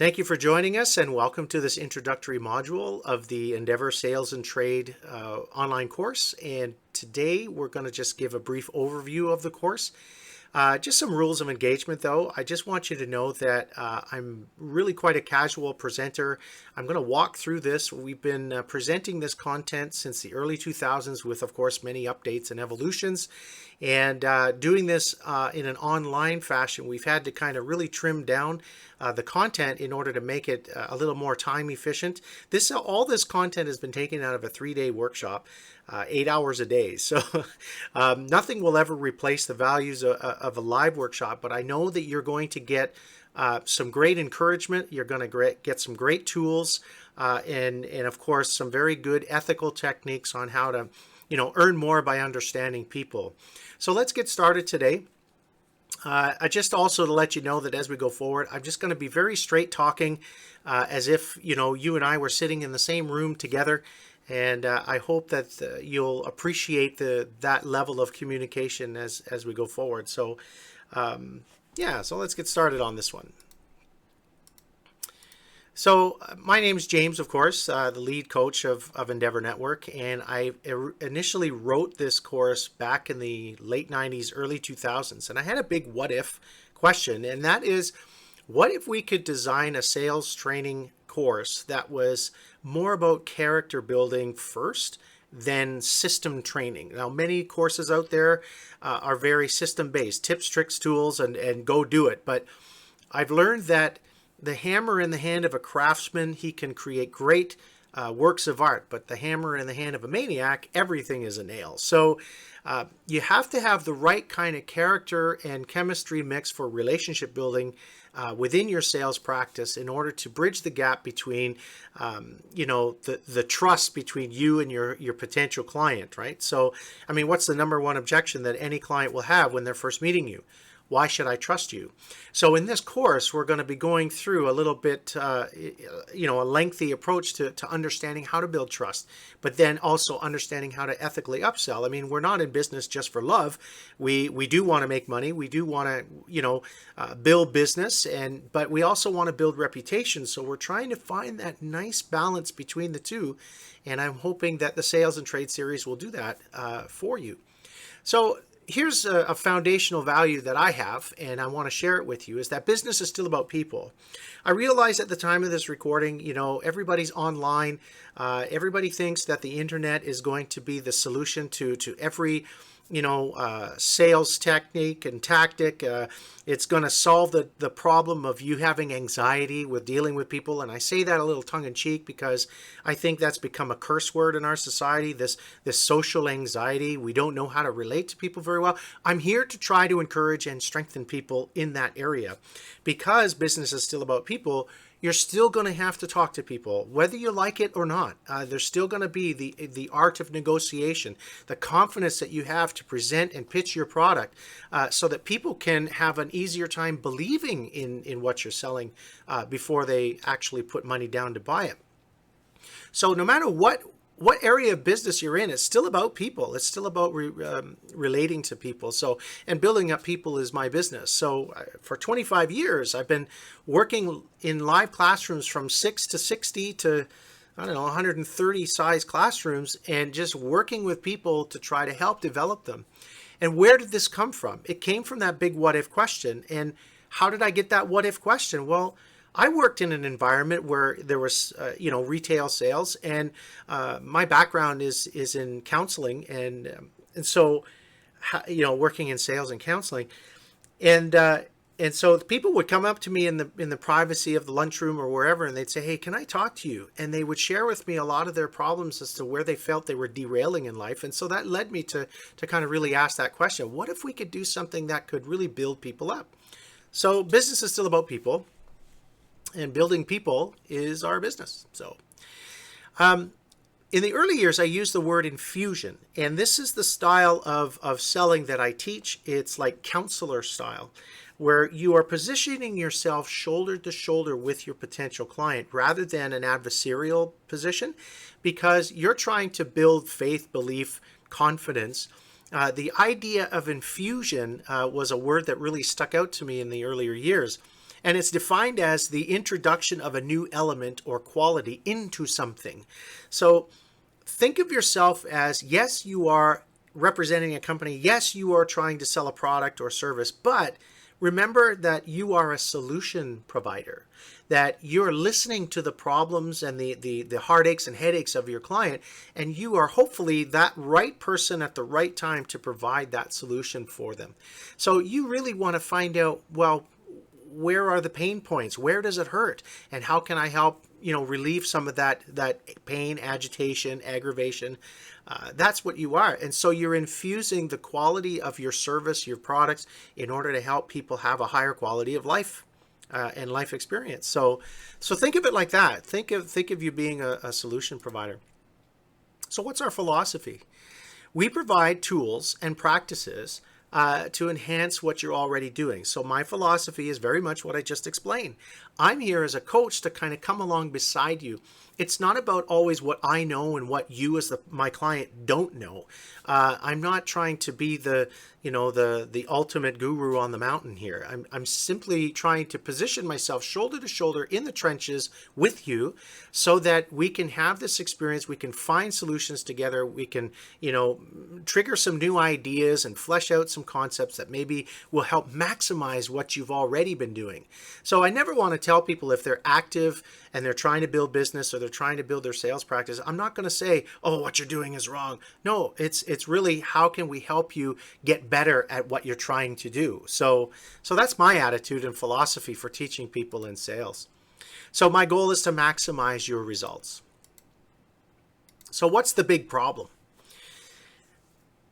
Thank you for joining us and welcome to this introductory module of the Endeavour Sales and Trade online course. And today we're going to just give a brief overview of the course. Just some rules of engagement though. I just want you to know that I'm really quite a casual presenter. I'm going to walk through this. We've been presenting this content since the early 2000s with, of course, many updates and evolutions. And doing this in an online fashion, we've had to kind of really trim down the content in order to make it a little more time efficient. All this content has been taken out of a 3-day workshop, 8 hours a day. So nothing will ever replace the values of a live workshop, but I know that you're going to get some great encouragement. You're going to get some great tools and of course, some very good ethical techniques on how to earn more by understanding people. So let's get started today. I just also to let you know that as we go forward, I'm just going to be very straight talking as if, you and I were sitting in the same room together. And I hope that you'll appreciate that level of communication as we go forward. So, so let's get started on this one. So my name is James, of course, the lead coach of Endeavour Network, and I initially wrote this course back in the late 90s, early 2000s, and I had a big what if question, and that is, what if we could design a sales training course that was more about character building first than system training? Now, many courses out there are very system-based, tips, tricks, tools, and go do it, but I've learned that the hammer in the hand of a craftsman, he can create great works of art, but the hammer in the hand of a maniac, everything is a nail. So you have to have the right kind of character and chemistry mix for relationship building within your sales practice in order to bridge the gap between, the trust between you and your potential client, right? So, I memean, what's the number one objection that any client will have when they're first meeting you? Why should I trust you? So in this course, we're going to be going through a little bit, a lengthy approach to understanding how to build trust, but then also understanding how to ethically upsell. I mean, we're not in business just for love. We do want to make money. We do want to, build business, but we also want to build reputation. So we're trying to find that nice balance between the two. And I'm hoping that the Sales and Trade series will do that for you. So here's a foundational value that I have, and I want to share it with you, is that business is still about people. I realize at the time of this recording, everybody's online. Everybody thinks that the internet is going to be the solution to every sales technique and tactic. It's going to solve the problem of you having anxiety with dealing with people. And I say that a little tongue in cheek because I think that's become a curse word in our society, this social anxiety. We don't know how to relate to people very well. I'm here to try to encourage and strengthen people in that area. Because business is still about people, you're still going to have to talk to people, whether you like it or not. There's still going to be the art of negotiation, the confidence that you have to present and pitch your product so that people can have an easier time believing in what you're selling before they actually put money down to buy it. So no matter what area of business you're in, it's still about people. It's still about relating to people. So, and building up people is my business. So for 25 years, I've been working in live classrooms from 6 to 60 to, 130 size classrooms, and just working with people to try to help develop them. And where did this come from? It came from that big what if question. And how did I get that what if question? Well, I worked in an environment where there was, retail sales, and my background is in counseling, and so, working in sales and counseling, and so people would come up to me in the privacy of the lunchroom or wherever, and they'd say, "Hey, can I talk to you?" And they would share with me a lot of their problems as to where they felt they were derailing in life, and so that led me to kind of really ask that question: what if we could do something that could really build people up? So business is still about people. And building people is our business. So in the early years, I used the word infusion. And this is the style of selling that I teach. It's like counselor style, where you are positioning yourself shoulder to shoulder with your potential client rather than an adversarial position, because you're trying to build faith, belief, confidence. The idea of infusion was a word that really stuck out to me in the earlier years. And it's defined as the introduction of a new element or quality into something. So think of yourself as, yes, you are representing a company. Yes, you are trying to sell a product or service, but remember that you are a solution provider, that you're listening to the problems and the heartaches and headaches of your client, and you are hopefully that right person at the right time to provide that solution for them. So you really want to find out, well, where are the pain points? Where does it hurt? And how can I help, relieve some of that pain, agitation, aggravation? That's what you are. And so you're infusing the quality of your service, your products, in order to help people have a higher quality of life and life experience. So think of it like that. Think of you being a solution provider. So what's our philosophy? We provide tools and practices to enhance what you're already doing. So my philosophy is very much what I just explained. I'm here as a coach to kind of come along beside you. It's not about always what I know and what you as my client don't know. I'm not trying to be the ultimate guru on the mountain here. I'm simply trying to position myself shoulder to shoulder in the trenches with you so that we can have this experience, we can find solutions together, we can, trigger some new ideas and flesh out some concepts that maybe will help maximize what you've already been doing. So I never want to tell people if they're active and they're trying to build business or they're trying to build their sales practice, I'm not going to say, oh, what you're doing is wrong. No, it's really how can we help you get better at what you're trying to do. So that's my attitude and philosophy for teaching people in sales. So my goal is to maximize your results. So what's the big problem?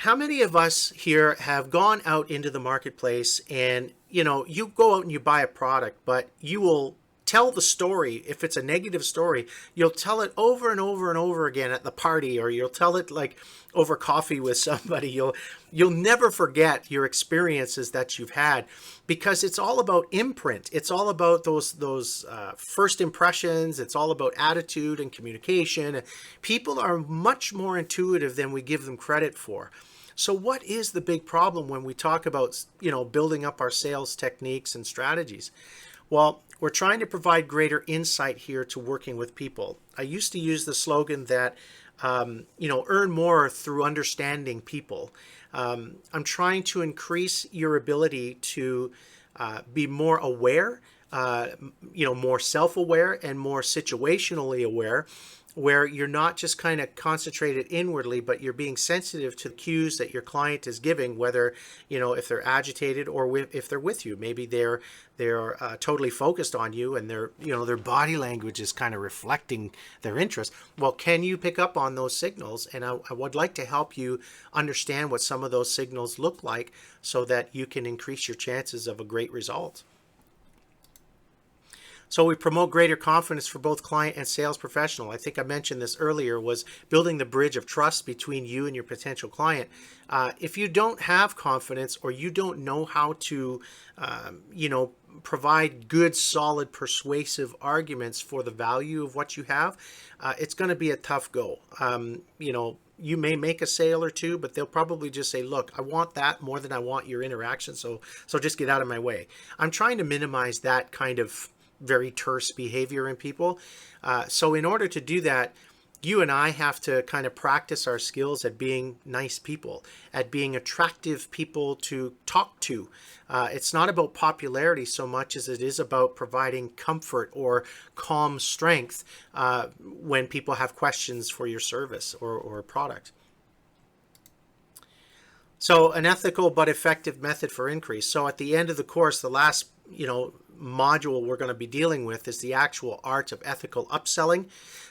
How many of us here have gone out into the marketplace and, you go out and you buy a product, but you will tell the story. If it's a negative story, you'll tell it over and over and over again at the party, or you'll tell it like over coffee with somebody. You'll never forget your experiences that you've had, because it's all about imprint. It's all about those first impressions. It's all about attitude and communication. People are much more intuitive than we give them credit for. So what is the big problem when we talk about, building up our sales techniques and strategies? Well, we're trying to provide greater insight here to working with people. I used to use the slogan that, earn more through understanding people. I'm trying to increase your ability to be more aware, more self-aware and more situationally aware, where you're not just kind of concentrated inwardly, but you're being sensitive to the cues that your client is giving, whether, if they're agitated or if they're with you. Maybe they're totally focused on you and their body language is kind of reflecting their interest. Well, can you pick up on those signals? And I would like to help you understand what some of those signals look like so that you can increase your chances of a great result. So we promote greater confidence for both client and sales professional. I think I mentioned this earlier, was building the bridge of trust between you and your potential client. If you don't have confidence, or you don't know how to, provide good, solid, persuasive arguments for the value of what you have, it's going to be a tough go. You may make a sale or two, but they'll probably just say, look, I want that more than I want your interaction. So just get out of my way. I'm trying to minimize that kind of very terse behavior in people. So in order to do that, you and I have to kind of practice our skills at being nice people, at being attractive people to talk to. It's not about popularity so much as it is about providing comfort or calm strength when people have questions for your service or product. So an ethical but effective method for increase. So at the end of the course, the last module we're going to be dealing with is the actual art of ethical upselling.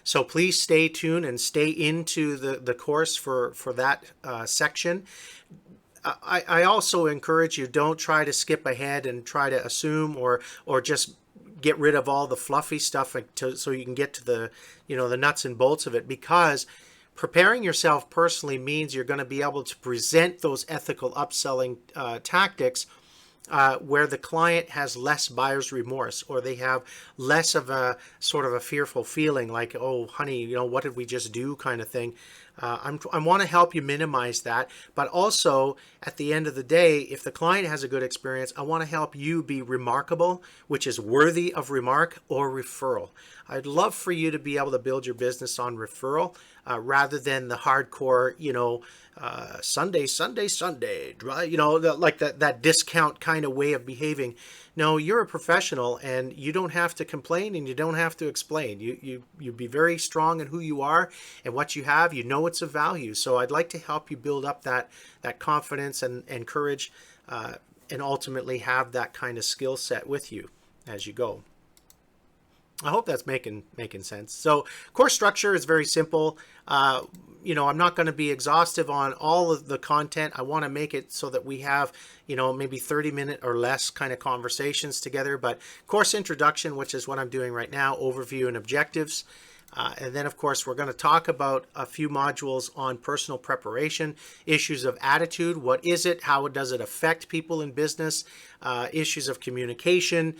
So please stay tuned and stay into the course for that section. I also encourage you, don't try to skip ahead and try to assume or just get rid of all the fluffy stuff so you can get to the the nuts and bolts of it, because preparing yourself personally means you're going to be able to present those ethical upselling tactics where the client has less buyer's remorse, or they have less of a sort of a fearful feeling like, oh, honey, what did we just do kind of thing. I want to help you minimize that, but also at the end of the day, if the client has a good experience, I want to help you be remarkable, which is worthy of remark or referral. I'd love for you to be able to build your business on referral rather than the hardcore, Sunday, Sunday, Sunday, like that discount kind of way of behaving. No, you're a professional and you don't have to complain and you don't have to explain. You be very strong in who you are and what you have. You know it's of value. So I'd like to help you build up that confidence and courage and ultimately have that kind of skill set with you as you go. I hope that's making sense. So course structure is very simple. I'm not going to be exhaustive on all of the content. I want to make it so that we have, maybe 30-minute or less kind of conversations together. But course introduction, which is what I'm doing right now, overview and objectives. And then, of course, we're going to talk about a few modules on personal preparation, issues of attitude. What is it? How does it affect people in business? Issues of communication,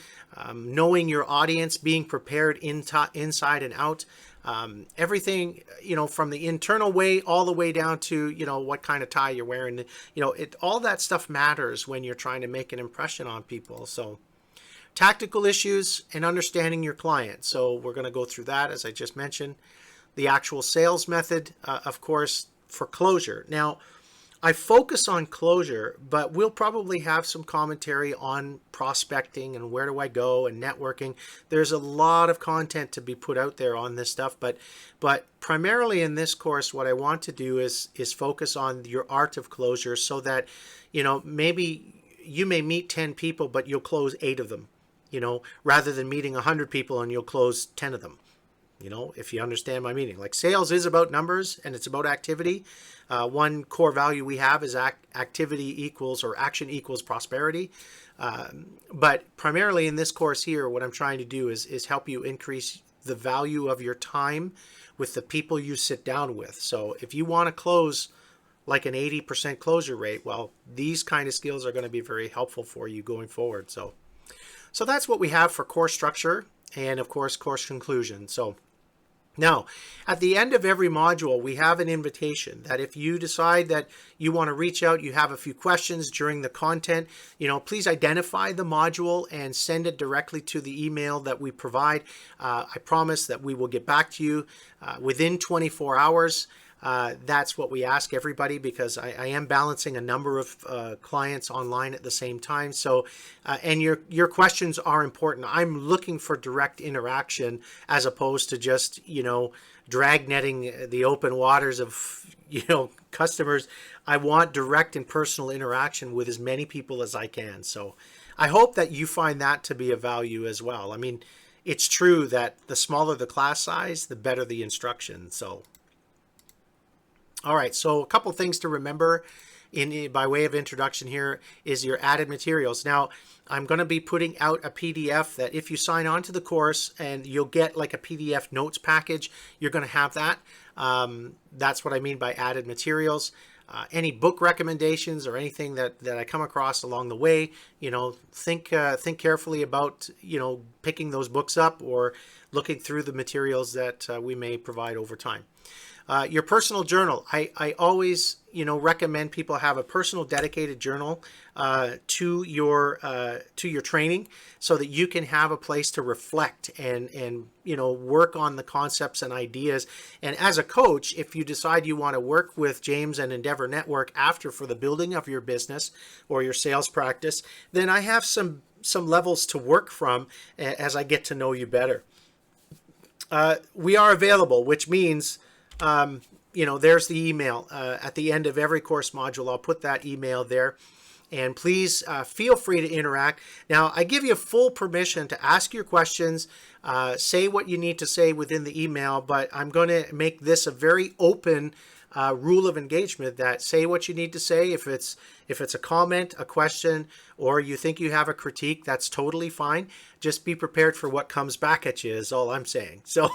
knowing your audience, being prepared inside and out. Everything, from the internal way all the way down to, what kind of tie you're wearing. All that stuff matters when you're trying to make an impression on people. So tactical issues and understanding your client. So we're going to go through that, as I just mentioned. The actual sales method, of course, for closure. Now, I focus on closure, but we'll probably have some commentary on prospecting and where do I go and networking. There's a lot of content to be put out there on this stuff, but primarily in this course, what I want to do is focus on your art of closure so that, maybe you may meet 10 people, but you'll close 8 of them. Rather than meeting 100 people and you'll close 10 of them, if you understand my meaning. Like sales is about numbers and it's about activity. One core value we have is activity equals or action equals prosperity. But primarily in this course here, what I'm trying to do is help you increase the value of your time with the people you sit down with. So if you want to close like an 80% closure rate, well, these kind of skills are going to be very helpful for you going forward. So that's what we have for course structure and, of course, course conclusion. So now, at the end of every module, we have an invitation that if you decide that you want to reach out, you have a few questions during the content, please identify the module and send it directly to the email that we provide. I promise that we will get back to you within 24 hours. That's what we ask everybody because I am balancing a number of clients online at the same time. So, and your questions are important. I'm looking for direct interaction as opposed to just, drag netting the open waters of, customers. I want direct and personal interaction with as many people as I can. So I hope that you find that to be a value as well. I mean, it's true that the smaller the class size, the better the instruction. So all right, so a couple things to remember by way of introduction here is your added materials. Now, I'm going to be putting out a PDF that if you sign on to the course and you'll get like a PDF notes package, you're going to have that. That's what I mean by added materials. Any book recommendations or anything that I come across along the way, think carefully about, picking those books up or looking through the materials that we may provide over time. Your personal journal. I always, recommend people have a personal dedicated journal to your training so that you can have a place to reflect and work on the concepts and ideas. And as a coach, if you decide you want to work with James and Endeavour Network for the building of your business or your sales practice, then I have some levels to work from as I get to know you better. We are available, which means there's the email at the end of every course module. I'll put that email there. And please feel free to interact. Now, I give you full permission to ask your questions, say what you need to say within the email, but I'm going to make this a very open rule of engagement that say what you need to say. If it's a comment, a question, or you think you have a critique, that's totally fine. Just be prepared for what comes back at you is all I'm saying. So,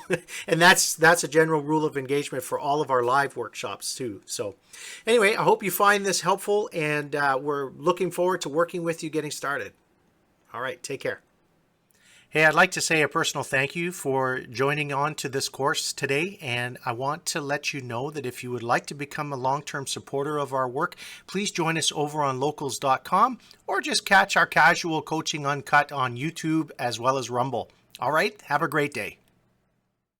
and that's a general rule of engagement for all of our live workshops too. So anyway, I hope you find this helpful and we're looking forward to working with you getting started. All right, take care. Hey, I'd like to say a personal thank you for joining on to this course today. And I want to let you know that if you would like to become a long-term supporter of our work, please join us over on locals.com or just catch our casual coaching uncut on YouTube as well as Rumble. All right, have a great day.